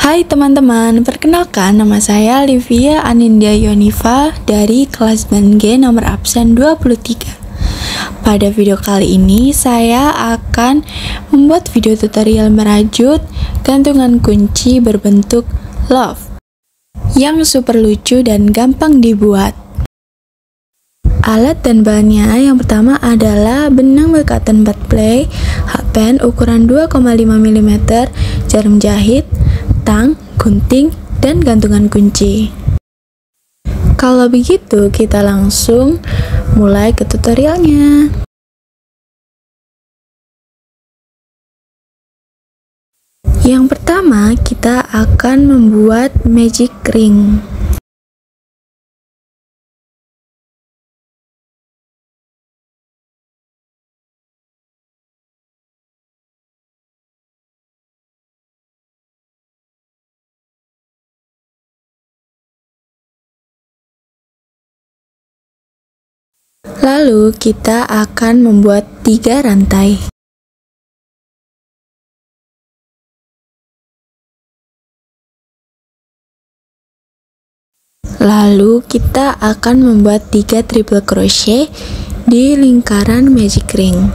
Hai teman-teman, perkenalkan nama saya Livia Anindya Yoniva dari kelas 9G nomor absen 23. Pada video kali ini saya akan membuat video tutorial merajut gantungan kunci berbentuk love yang super lucu dan gampang dibuat. Alat dan bahannya yang pertama adalah benang bekatan 4 play, hakpen ukuran 2,5 mm, jarum jahit, tang, gunting, dan gantungan kunci. Kalau begitu, kita langsung mulai ke tutorialnya. Yang pertama, kita akan membuat magic ring. Lalu kita akan membuat 3 rantai. Lalu kita akan membuat 3 triple crochet di lingkaran magic ring.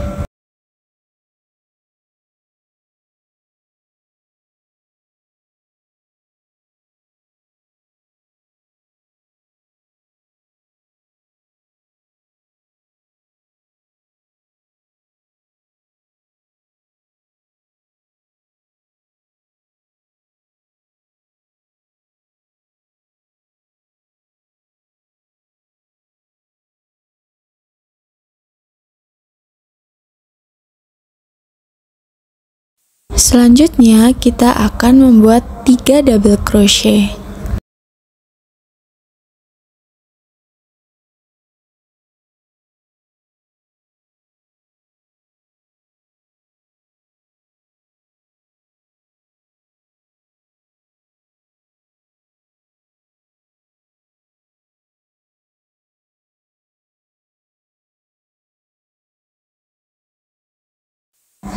Selanjutnya kita akan membuat 3 double crochet.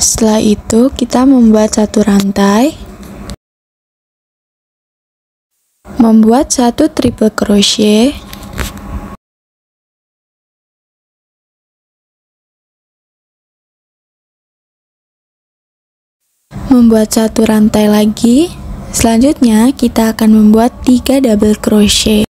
Setelah itu kita membuat 1 rantai, membuat 1 triple crochet, membuat 1 rantai lagi. Selanjutnya kita akan membuat 3 double crochet.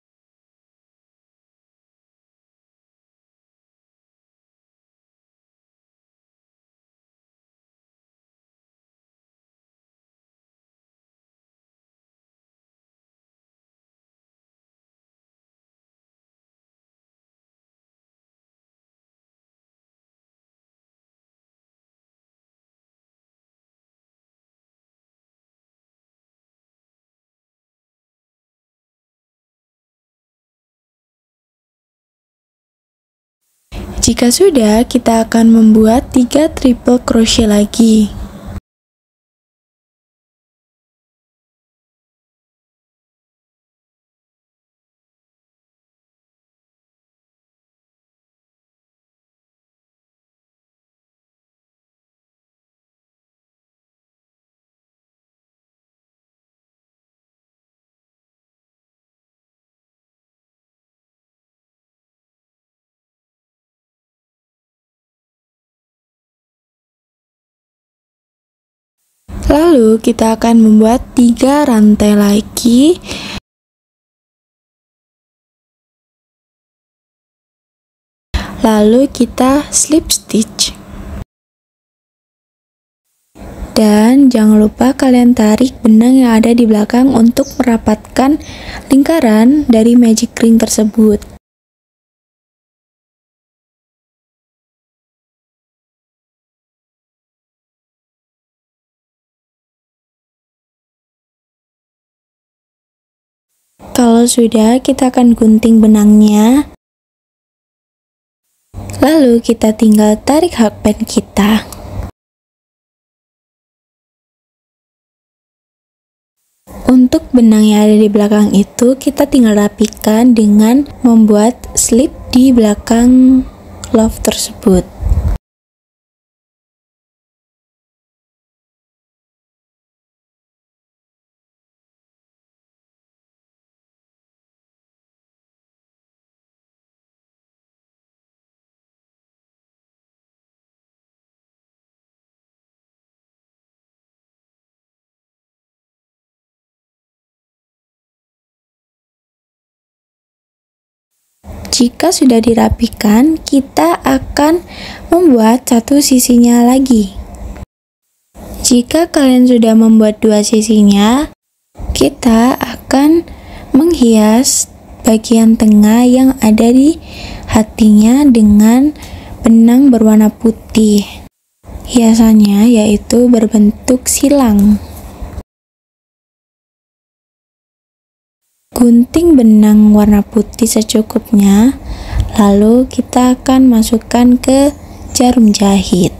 Jika sudah, kita akan membuat 3 triple crochet lagi. Lalu kita akan membuat 3 rantai lagi. Lalu kita slip stitch. Dan jangan lupa kalian tarik benang yang ada di belakang untuk merapatkan lingkaran dari magic ring tersebut. Kalau sudah, kita akan gunting benangnya. Lalu kita tinggal tarik hakpen kita. Untuk benang yang ada di belakang itu, kita tinggal rapikan dengan membuat slip di belakang love tersebut. Jika sudah dirapikan, kita akan membuat satu sisinya lagi. Jika kalian sudah membuat dua sisinya, kita akan menghias bagian tengah yang ada di hatinya dengan benang berwarna putih. Hiasannya yaitu berbentuk silang. Gunting benang warna putih secukupnya, lalu kita akan masukkan ke jarum jahit.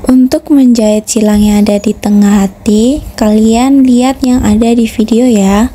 Untuk menjahit silang yang ada di tengah hati, kalian lihat yang ada di video ya.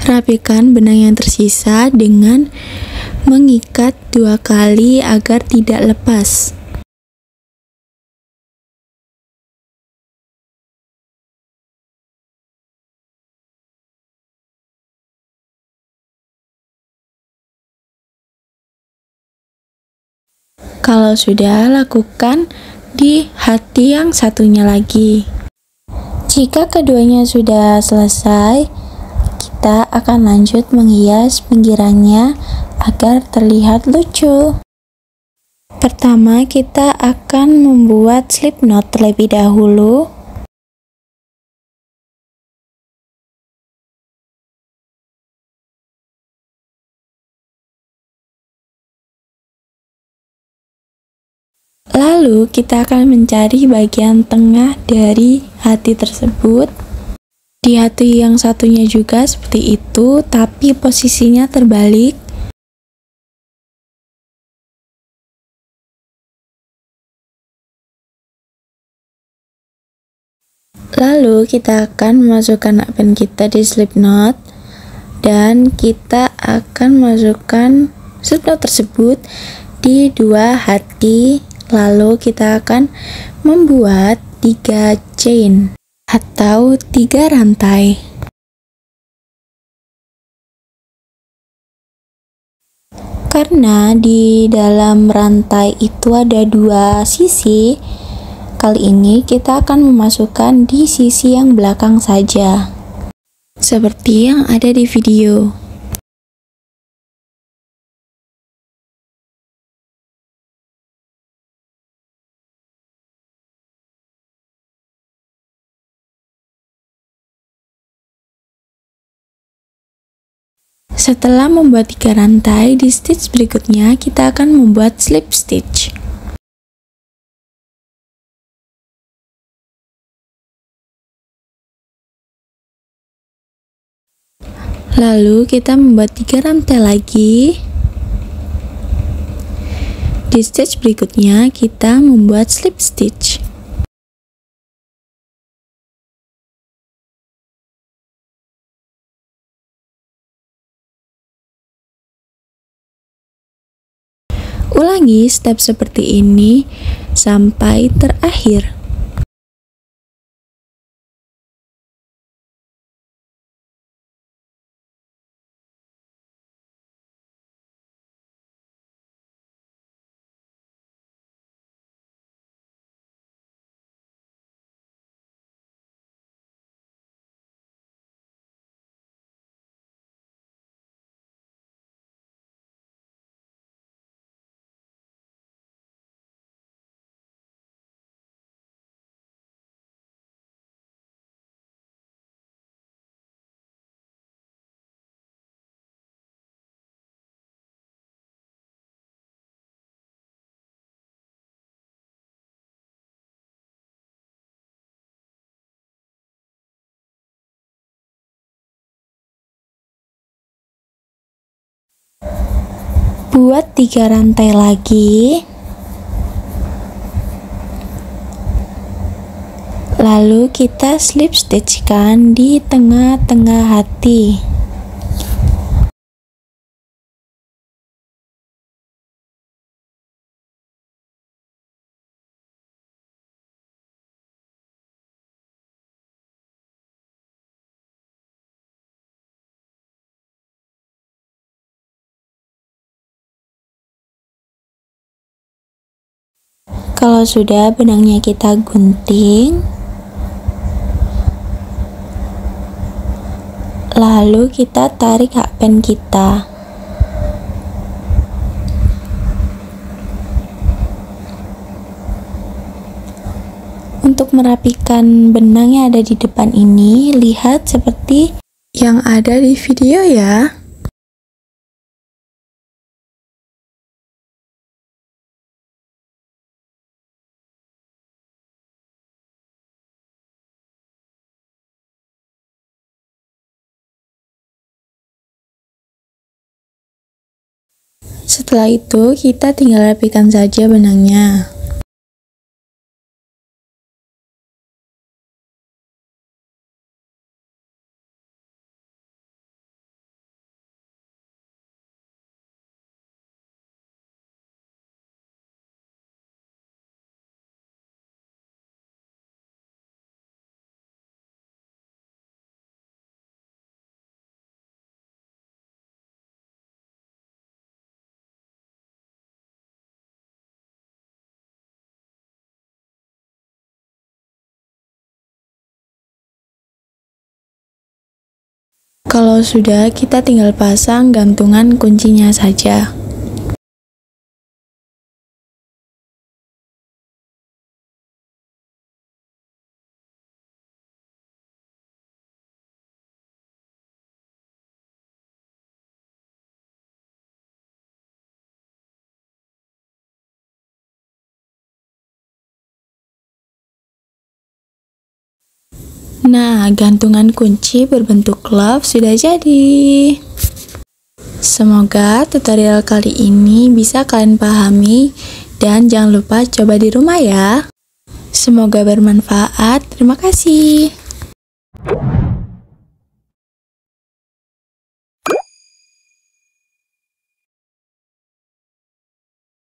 Rapikan benang yang tersisa dengan mengikat 2 kali agar tidak lepas. Kalau sudah, lakukan di hati yang satunya lagi. Jika keduanya sudah selesai, kita akan lanjut menghias pinggirannya agar terlihat lucu. Pertama, kita akan membuat slip knot terlebih dahulu. Lalu kita akan mencari bagian tengah dari hati tersebut. Di hati yang satunya juga seperti itu, tapi posisinya terbalik. Lalu kita akan memasukkan pen kita di slip knot dan kita akan masukkan slip knot tersebut di dua hati. Lalu kita akan membuat 3 chain atau 3 rantai. Karena di dalam rantai itu ada 2 sisi, kali ini kita akan memasukkan di sisi yang belakang saja, seperti yang ada di video. Setelah membuat 3 rantai, di stitch berikutnya kita akan membuat slip stitch. Lalu kita membuat 3 rantai lagi. Di stitch berikutnya kita membuat slip stitch. Ulangi step seperti ini sampai terakhir. Buat 3 rantai lagi. Lalu kita slip stitchkan di tengah-tengah hati. Kalau sudah, benangnya kita gunting. Lalu kita tarik hakpen kita. Untuk merapikan benang yang ada di depan ini, lihat seperti yang ada di video ya. Setelah itu, kita tinggal rapikan saja benangnya. Kalau sudah, kita tinggal pasang gantungan kuncinya saja. Nah, gantungan kunci berbentuk love sudah jadi. Semoga tutorial kali ini bisa kalian pahami dan jangan lupa coba di rumah ya. Semoga bermanfaat. Terima kasih.